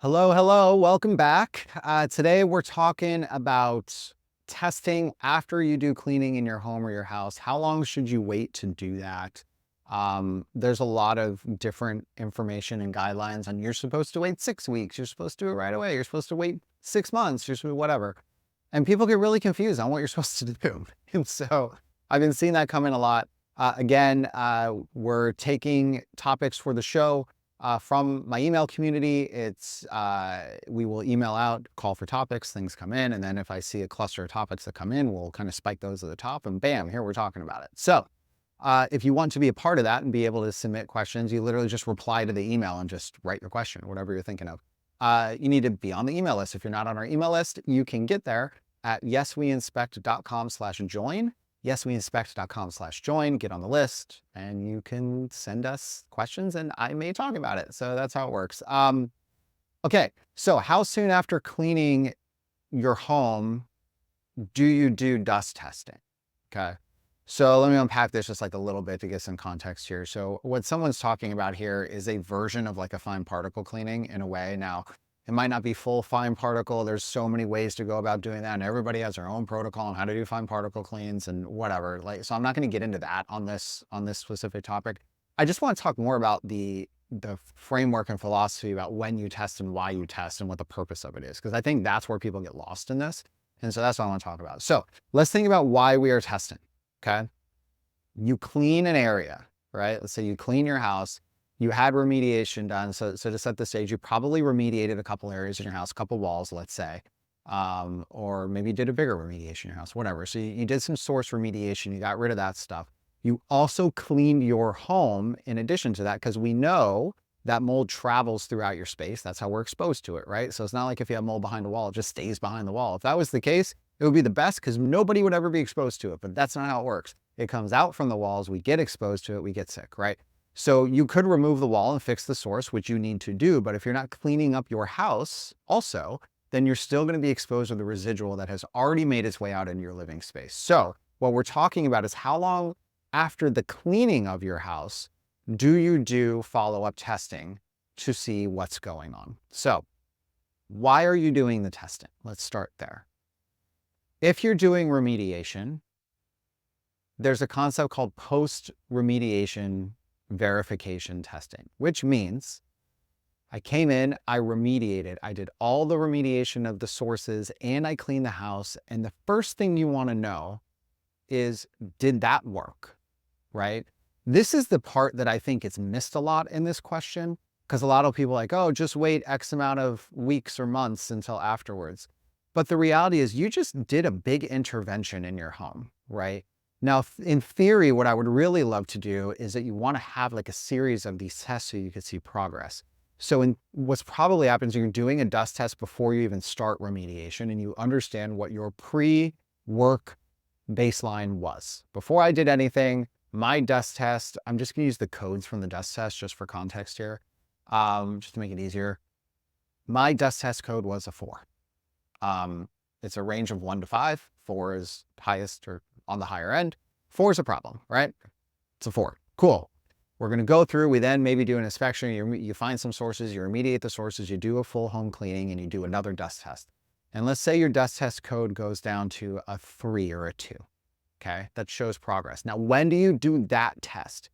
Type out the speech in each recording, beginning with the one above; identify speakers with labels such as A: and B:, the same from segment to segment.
A: Hello, hello, welcome back. Today we're talking about testing after you do cleaning in your home or your house. How long should you wait to do that? There's a lot of different information and guidelines on you're supposed to wait 6 weeks, you're supposed to do it right away, you're supposed to wait 6 months, you're supposed to whatever. And people get really confused on what you're supposed to do. And so I've been seeing that come in a lot. We're taking topics for the show from my email community. We will email out, call for topics, things come in, and then if I see a cluster of topics that come in, we'll kind of spike those at the top, and bam, here we're talking about it. So if you want to be a part of that and be able to submit questions, you literally just reply to the email and just write your question, whatever you're thinking of. You need to be on the email list. If you're not on our email list, you can get there at yesweinspect.com/join. Yesweinspect.com/join, get on the list, and you can send us questions and I may talk about it. So that's how it works. Okay, so how soon after cleaning your home do you do dust testing? Okay, so let me unpack this just like a little bit to get some context here. So what someone's talking about here is a version of like a fine particle cleaning in a way. Now, it might not be full fine particle. There's so many ways to go about doing that, and everybody has their own protocol on how to do fine particle cleans and whatever. So I'm not going to get into that on this specific topic. I just want to talk more about the framework and philosophy about when you test and why you test and what the purpose of it is, because I think that's where people get lost in this. And so that's what I want to talk about. So let's think about why we are testing. Okay. You clean an area, right? Let's say you clean your house. You had remediation done. So to set the stage, you probably remediated a couple areas in your house, a couple walls, let's say, or maybe you did a bigger remediation in your house, whatever. So you did some source remediation. You got rid of that stuff. You also cleaned your home in addition to that, because we know that mold travels throughout your space. That's how we're exposed to it, right? So it's not like if you have mold behind a wall, it just stays behind the wall. If that was the case, it would be the best because nobody would ever be exposed to it, but that's not how it works. It comes out from the walls, we get exposed to it, we get sick, right? So you could remove the wall and fix the source, which you need to do, but if you're not cleaning up your house also, then you're still going to be exposed to the residual that has already made its way out into your living space. So what we're talking about is how long after the cleaning of your house do you do follow-up testing to see what's going on? So why are you doing the testing? Let's start there. If you're doing remediation, there's a concept called post-remediation verification testing, which means I came in, I remediated, I did all the remediation of the sources, and I cleaned the house. And the first thing you want to know is, did that work, right? This is the part that I think gets missed a lot in this question, because a lot of people are like, oh, just wait X amount of weeks or months until afterwards. But the reality is you just did a big intervention in your home, right? Now, in theory, what I would really love to do is that you want to have like a series of these tests so you can see progress. So what's probably happens, you're doing a dust test before you even start remediation and you understand what your pre-work baseline was. Before I did anything, my dust test, I'm just going to use the codes from the dust test just for context here, just to make it easier. My dust test code was a 4. It's a range of 1 to 5. 4 is highest or on the higher end. 4 is a problem, right? It's a 4. Cool. We're going to go through. We then maybe do an inspection. You find some sources, you remediate the sources, you do a full home cleaning, and you do another dust test. And let's say your dust test code goes down to a 3 or a 2. Okay, that shows progress. Now, when do you do that test?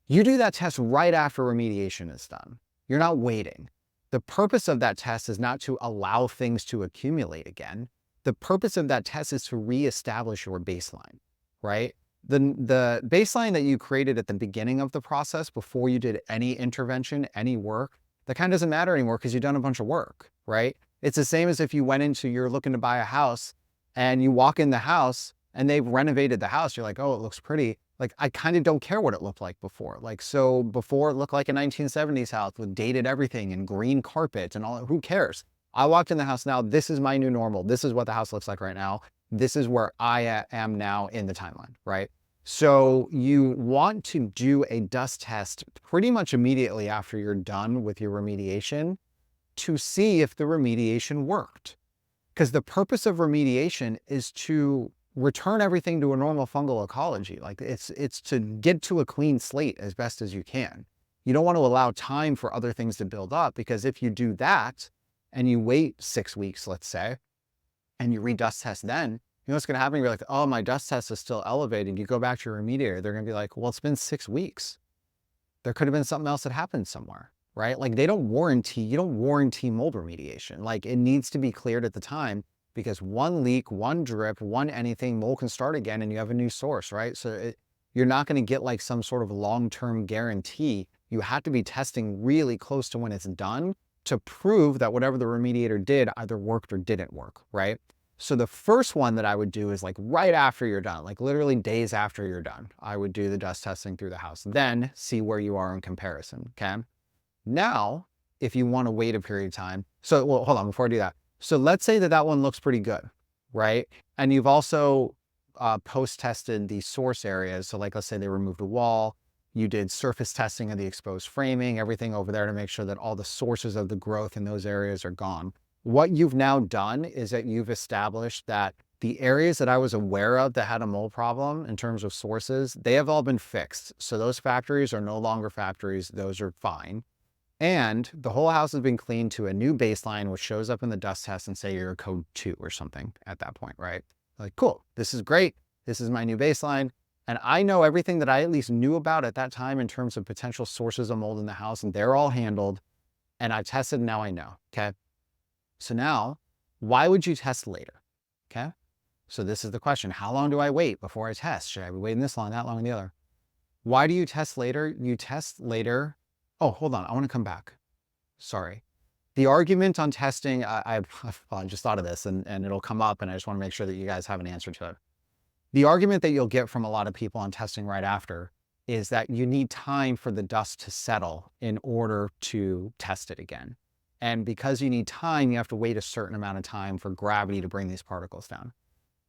A: You do that test right after remediation is done. You're not waiting. The purpose of that test is not to allow things to accumulate again. The purpose of that test is to reestablish your baseline, right? The baseline that you created at the beginning of the process before you did any intervention, any work, that kind of doesn't matter anymore because you've done a bunch of work, right? It's the same as if you went into, you're looking to buy a house and you walk in the house and they've renovated the house. You're like, oh, it looks pretty. Like, I kind of don't care what it looked like before. Like, so before it looked like a 1970s house with dated everything and green carpet and all, who cares? I walked in the house now. This is my new normal. This is what the house looks like right now. This is where I am now in the timeline, right? So you want to do a dust test pretty much immediately after you're done with your remediation to see if the remediation worked. Because the purpose of remediation is to return everything to a normal fungal ecology. Like it's to get to a clean slate as best as you can. You don't want to allow time for other things to build up, because if you do that, and you wait 6 weeks, let's say, and you re-dust test then, you know what's going to happen? You're like, oh, my dust test is still elevated. You go back to your remediator. They're going to be like, well, it's been 6 weeks. There could have been something else that happened somewhere, right? Like you don't warranty mold remediation. Like it needs to be cleared at the time, because one leak, one drip, one anything, mold can start again and you have a new source, right? So you're not going to get like some sort of long-term guarantee. You have to be testing really close to when it's done to prove that whatever the remediator did either worked or didn't work, right? So the first one that I would do is like right after you're done, like literally days after you're done, I would do the dust testing through the house, then see where you are in comparison, okay? Now, if you want to wait a period of time, so, well, hold on, before I do that. So let's say that that one looks pretty good, right? And you've also post-tested the source areas. So like, let's say they removed a wall, you did surface testing of the exposed framing, everything over there to make sure that all the sources of the growth in those areas are gone. What you've now done is that you've established that the areas that I was aware of that had a mold problem in terms of sources, they have all been fixed. So those factories are no longer factories. Those are fine. And the whole house has been cleaned to a new baseline, which shows up in the dust test and say you're a code 2 or something at that point, right? Like, cool, this is great. This is my new baseline. And I know everything that I at least knew about at that time in terms of potential sources of mold in the house, and they're all handled. And I tested, now I know, okay? So now, why would you test later, okay? So this is the question. How long do I wait before I test? Should I be waiting this long, that long, and the other? Why do you test later? You test later. Oh, hold on. I want to come back. Sorry. The argument on testing, I just thought of this and it'll come up, and I just want to make sure that you guys have an answer to it. The argument that you'll get from a lot of people on testing right after is that you need time for the dust to settle in order to test it again. And because you need time, you have to wait a certain amount of time for gravity to bring these particles down.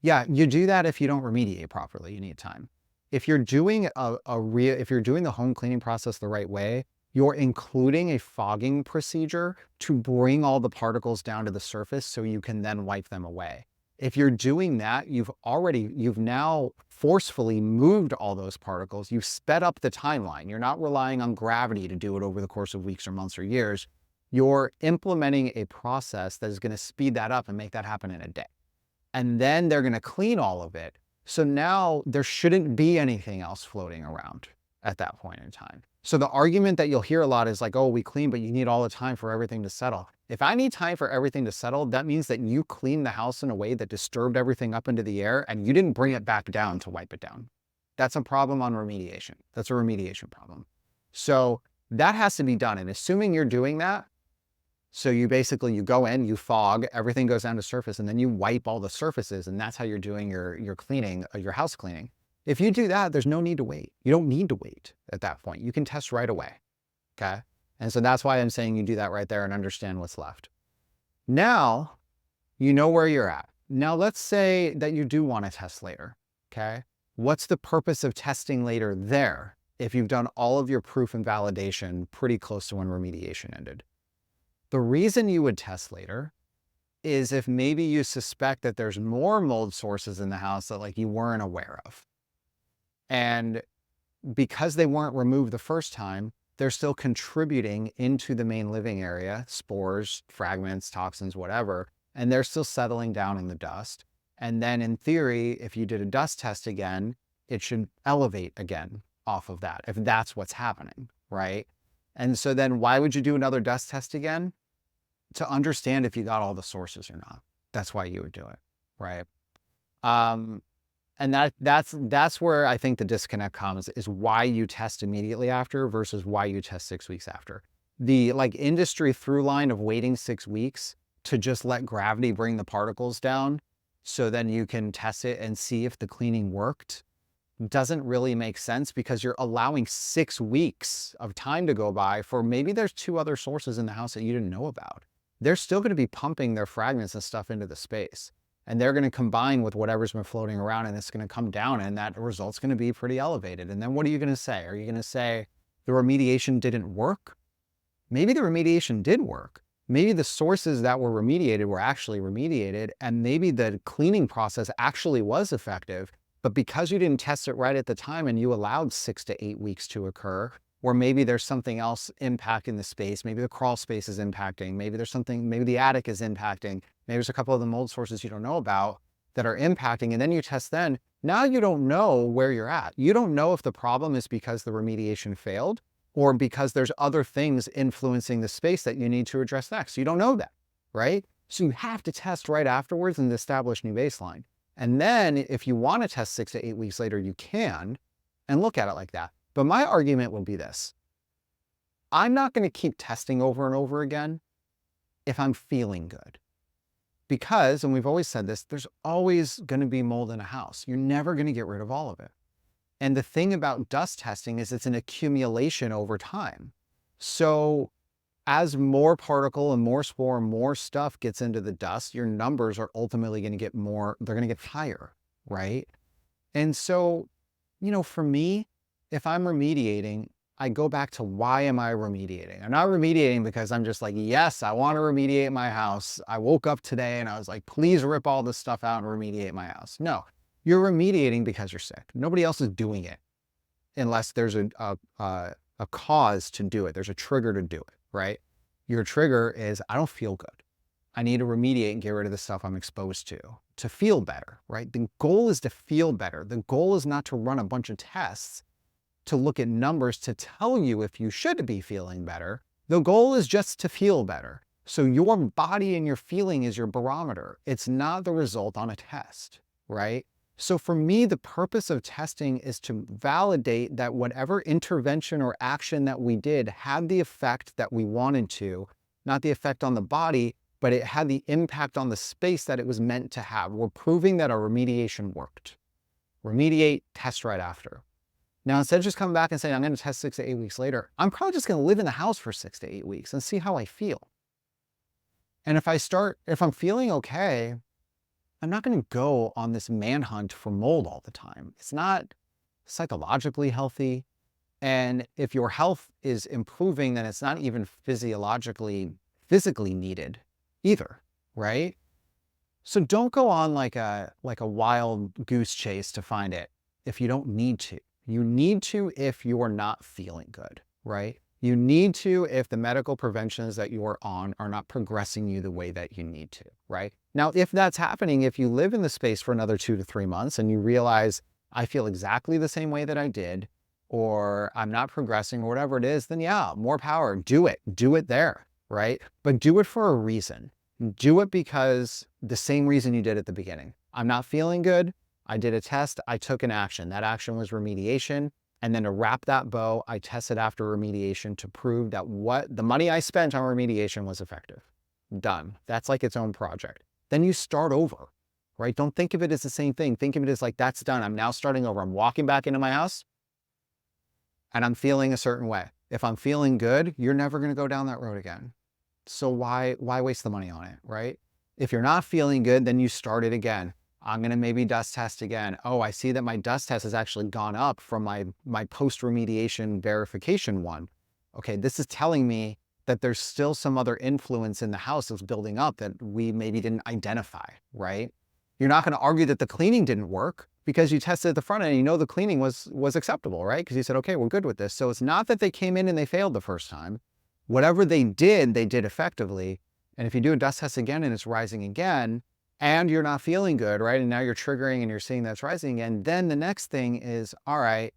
A: Yeah, you do that if you don't remediate properly, you need time. If you're doing if you're doing the home cleaning process the right way, you're including a fogging procedure to bring all the particles down to the surface so you can then wipe them away. If you're doing that, you've now forcefully moved all those particles. You've sped up the timeline. You're not relying on gravity to do it over the course of weeks or months or years. You're implementing a process that is going to speed that up and make that happen in a day. And then they're going to clean all of it. So now there shouldn't be anything else floating around at that point in time. So the argument that you'll hear a lot is like, oh, we clean, but you need all the time for everything to settle. If I need time for everything to settle, that means that you cleaned the house in a way that disturbed everything up into the air and you didn't bring it back down to wipe it down. That's a problem on remediation. That's a remediation problem. So that has to be done. And assuming you're doing that, so you go in, you fog, everything goes down to surface, and then you wipe all the surfaces, and that's how you're doing your cleaning, your house cleaning. If you do that, there's no need to wait. You don't need to wait at that point. You can test right away, okay? And so that's why I'm saying you do that right there and understand what's left. Now, you know where you're at. Now, let's say that you do want to test later, okay? What's the purpose of testing later there if you've done all of your proof and validation pretty close to when remediation ended? The reason you would test later is if maybe you suspect that there's more mold sources in the house that like you weren't aware of. And because they weren't removed the first time, they're still contributing into the main living area, spores, fragments, toxins, whatever, and they're still settling down in the dust. And then in theory, if you did a dust test again, it should elevate again off of that, if that's what's happening, right? And so then why would you do another dust test again? To understand if you got all the sources or not. That's why you would do it, right? And that's where I think the disconnect comes, is why you test immediately after versus why you test 6 weeks after. The like industry through line of waiting 6 weeks to just let gravity bring the particles down so then you can test it and see if the cleaning worked doesn't really make sense, because you're allowing 6 weeks of time to go by for maybe there's 2 other sources in the house that you didn't know about. They're still going to be pumping their fragments and stuff into the space, and they're going to combine with whatever's been floating around, and it's going to come down, and that result's going to be pretty elevated. And then what are you going to say? Are you going to say the remediation didn't work? Maybe the remediation did work. Maybe the sources that were remediated were actually remediated, and maybe the cleaning process actually was effective, but because you didn't test it right at the time and you allowed 6 to 8 weeks to occur, or maybe there's something else impacting the space. Maybe the crawl space is impacting. Maybe there's something, maybe the attic is impacting. Maybe there's a couple of the mold sources you don't know about that are impacting. And then you test then. Now you don't know where you're at. You don't know if the problem is because the remediation failed or because there's other things influencing the space that you need to address next. You don't know that, right? So you have to test right afterwards and establish new baseline. And then if you want to test 6 to 8 weeks later, you can, and look at it like that. But my argument will be this. I'm not going to keep testing over and over again if I'm feeling good. Because, and we've always said this, there's always going to be mold in a house. You're never going to get rid of all of it. And the thing about dust testing is it's an accumulation over time. So as more particle and more spore and more stuff gets into the dust, your numbers are ultimately going to get more, they're going to get higher, right? And so, for me, if I'm remediating, I go back to why am I remediating? I'm not remediating because I'm just like, yes, I want to remediate my house. I woke up today and I was like, please rip all this stuff out and remediate my house. No, you're remediating because you're sick. Nobody else is doing it unless there's a cause to do it. There's a trigger to do it, right? Your trigger is, I don't feel good. I need to remediate and get rid of the stuff I'm exposed to feel better, right? The goal is to feel better. The goal is not to run a bunch of tests to look at numbers to tell you if you should be feeling better. The goal is just to feel better. So your body and your feeling is your barometer. It's not the result on a test, right? So for me, the purpose of testing is to validate that whatever intervention or action that we did had the effect that we wanted to, not the effect on the body, but it had the impact on the space that it was meant to have. We're proving that our remediation worked. Remediate, test right after. Now, instead of just coming back and saying, I'm going to test 6 to 8 weeks later, I'm probably just going to live in the house for 6 to 8 weeks and see how I feel. And if I'm feeling okay, I'm not going to go on this manhunt for mold all the time. It's not psychologically healthy. And if your health is improving, then it's not even physically needed either, right? So don't go on like a wild goose chase to find it if you don't need to. You need to if you are not feeling good, right? You need to if the medical preventions that you are on are not progressing you the way that you need to, right? Now, if that's happening, if you live in the space for another 2 to 3 months and you realize I feel exactly the same way that I did, or I'm not progressing or whatever it is, then yeah, more power. Do it there, right? But do it for a reason. Do it because the same reason you did at the beginning. I'm not feeling good. I did a test. I took an action. That action was remediation. And then to wrap that bow, I tested after remediation to prove that what the money I spent on remediation was effective. Done. That's like its own project. Then you start over, right? Don't think of it as the same thing. Think of it as like, that's done. I'm now starting over. I'm walking back into my house and I'm feeling a certain way. If I'm feeling good, you're never going to go down that road again. So why waste the money on it, right? If you're not feeling good, then you start it again. I'm going to maybe dust test again. Oh, I see that my dust test has actually gone up from my post-remediation verification one. Okay, this is telling me that there's still some other influence in the house that's building up that we maybe didn't identify, right? You're not going to argue that the cleaning didn't work because you tested at the front end and you know the cleaning was acceptable, right? Because you said, okay, we're good with this. So it's not that they came in and they failed the first time. Whatever they did effectively. And if you do a dust test again and it's rising again, and you're not feeling good, right? And now you're triggering and you're seeing that's rising again, then the next thing is, all right,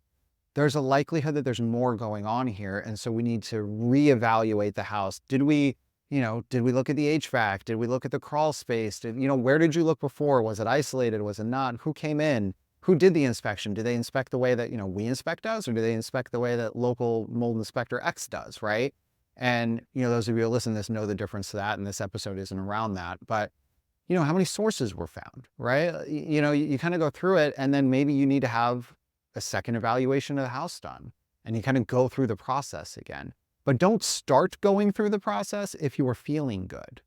A: there's a likelihood that there's more going on here. And so we need to reevaluate the house. Did we look at the HVAC? Did we look at the crawl space? Where did you look before? Was it isolated? Was it not? Who came in? Who did the inspection? Did they inspect the way that, we inspect us, or do they inspect the way that local mold inspector X does, right? And, those of you who listen to this know the difference to that, and this episode isn't around that, but how many sources were found, right? You kind of go through it, and then maybe you need to have a second evaluation of the house done, and you kind of go through the process again. But don't start going through the process if you are feeling good,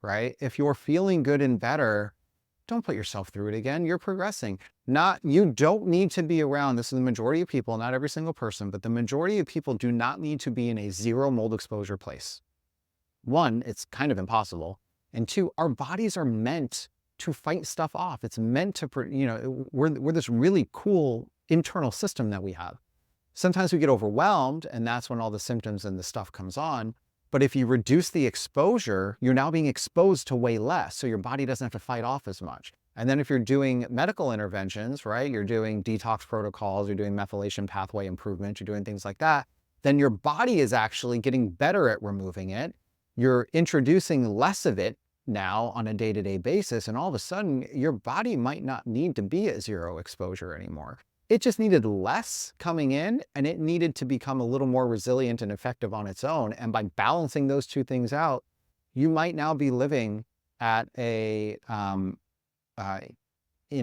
A: right? If you're feeling good and better, don't put yourself through it again. You're progressing. You don't need to be around, this is the majority of people, not every single person, but the majority of people do not need to be in a zero mold exposure place. One, it's kind of impossible. And two, our bodies are meant to fight stuff off. It's meant to, we're this really cool internal system that we have. Sometimes we get overwhelmed, and that's when all the symptoms and the stuff comes on. But if you reduce the exposure, you're now being exposed to way less. So your body doesn't have to fight off as much. And then if you're doing medical interventions, right, you're doing detox protocols, you're doing methylation pathway improvement, you're doing things like that, then your body is actually getting better at removing it. You're introducing less of it now on a day-to-day basis. And all of a sudden, your body might not need to be at zero exposure anymore. It just needed less coming in, and it needed to become a little more resilient and effective on its own. And by balancing those two things out, you might now be living at in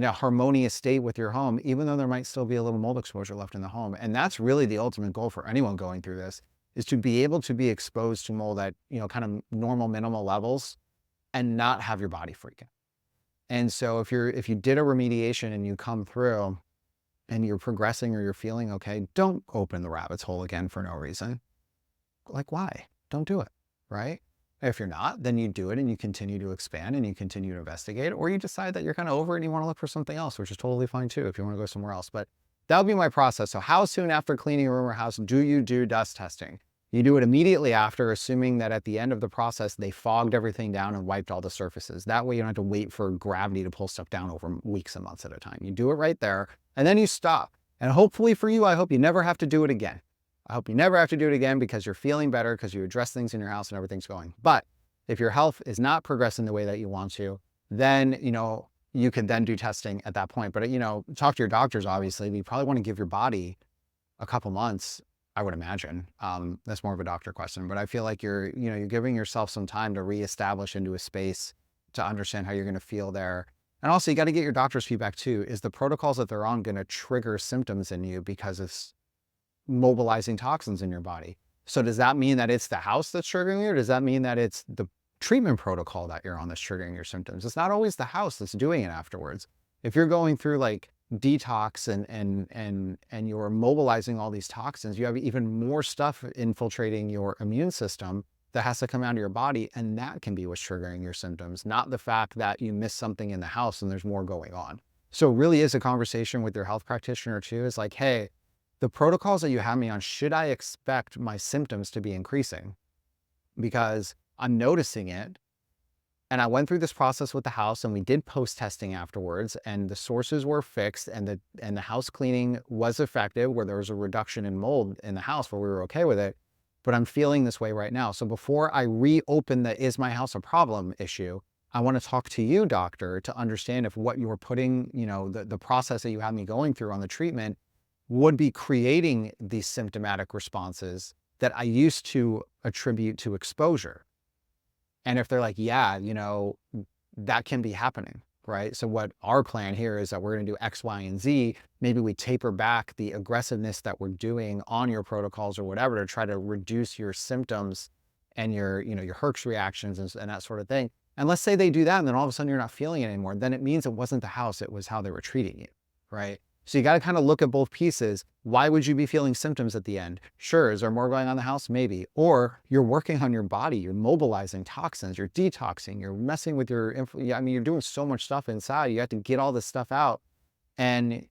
A: a harmonious state with your home, even though there might still be a little mold exposure left in the home. And that's really the ultimate goal for anyone going through this, is to be able to be exposed to mold at, kind of normal, minimal levels and not have your body freak out. And so if you did a remediation and you come through and you're progressing or you're feeling okay, don't open the rabbit's hole again for no reason. Like, why? Don't do it, right? If you're not, then you do it and you continue to expand and you continue to investigate, or you decide that you're kind of over it and you want to look for something else, which is totally fine too if you want to go somewhere else. But that would be my process. So how soon after cleaning a room or house do you do dust testing? You do it immediately after, assuming that at the end of the process, they fogged everything down and wiped all the surfaces. That way you don't have to wait for gravity to pull stuff down over weeks and months at a time. You do it right there and then you stop. And hopefully for you, I hope you never have to do it again. I hope you never have to do it again because you're feeling better, because you address things in your house and everything's going. But if your health is not progressing the way that you want to, then, you can then do testing at that point. But, talk to your doctors, obviously. You probably want to give your body a couple months, I would imagine. That's more of a doctor question, but I feel like you're giving yourself some time to reestablish into a space to understand how you're going to feel there. And also you got to get your doctor's feedback too. Is the protocols that they're on going to trigger symptoms in you because it's mobilizing toxins in your body? So does that mean that it's the house that's triggering you, or does that mean that it's the treatment protocol that you're on that's triggering your symptoms? It's not always the house that's doing it afterwards. If you're going through like detox and you're mobilizing all these toxins, you have even more stuff infiltrating your immune system that has to come out of your body, and that can be what's triggering your symptoms, not the fact that you missed something in the house and there's more going on. So it really is a conversation with your health practitioner too. Is like, hey, the protocols that you have me on, should I expect my symptoms to be increasing? Because I'm noticing it. And I went through this process with the house and we did post testing afterwards, and the sources were fixed and the house cleaning was effective, where there was a reduction in mold in the house where we were okay with it. But I'm feeling this way right now. So before I reopen the "is my house a problem" issue, I want to talk to you, doctor, to understand if what you were putting, the process that you had me going through on the treatment would be creating these symptomatic responses that I used to attribute to exposure. And if they're like, yeah, that can be happening, right? So what our plan here is that we're going to do X, Y, and Z. Maybe we taper back the aggressiveness that we're doing on your protocols or whatever to try to reduce your symptoms and your Herx reactions and that sort of thing. And let's say they do that and then all of a sudden you're not feeling it anymore. Then it means it wasn't the house, it was how they were treating you, right? So you got to kind of look at both pieces. Why would you be feeling symptoms at the end? Sure, is there more going on in the house? Maybe. Or you're working on your body, you're mobilizing toxins, you're detoxing, you're messing with your, you're doing so much stuff inside. You have to get all this stuff out. And,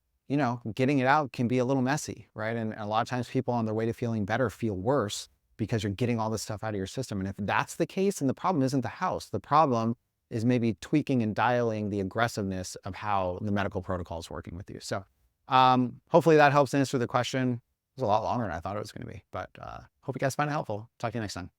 A: getting it out can be a little messy, right? And a lot of times people on their way to feeling better feel worse because you're getting all this stuff out of your system. And if that's the case, then the problem isn't the house. The problem is maybe tweaking and dialing the aggressiveness of how the medical protocol is working with you. So hopefully that helps answer the question. It was a lot longer than I thought it was going to be, but hope you guys find it helpful. Talk to you next time.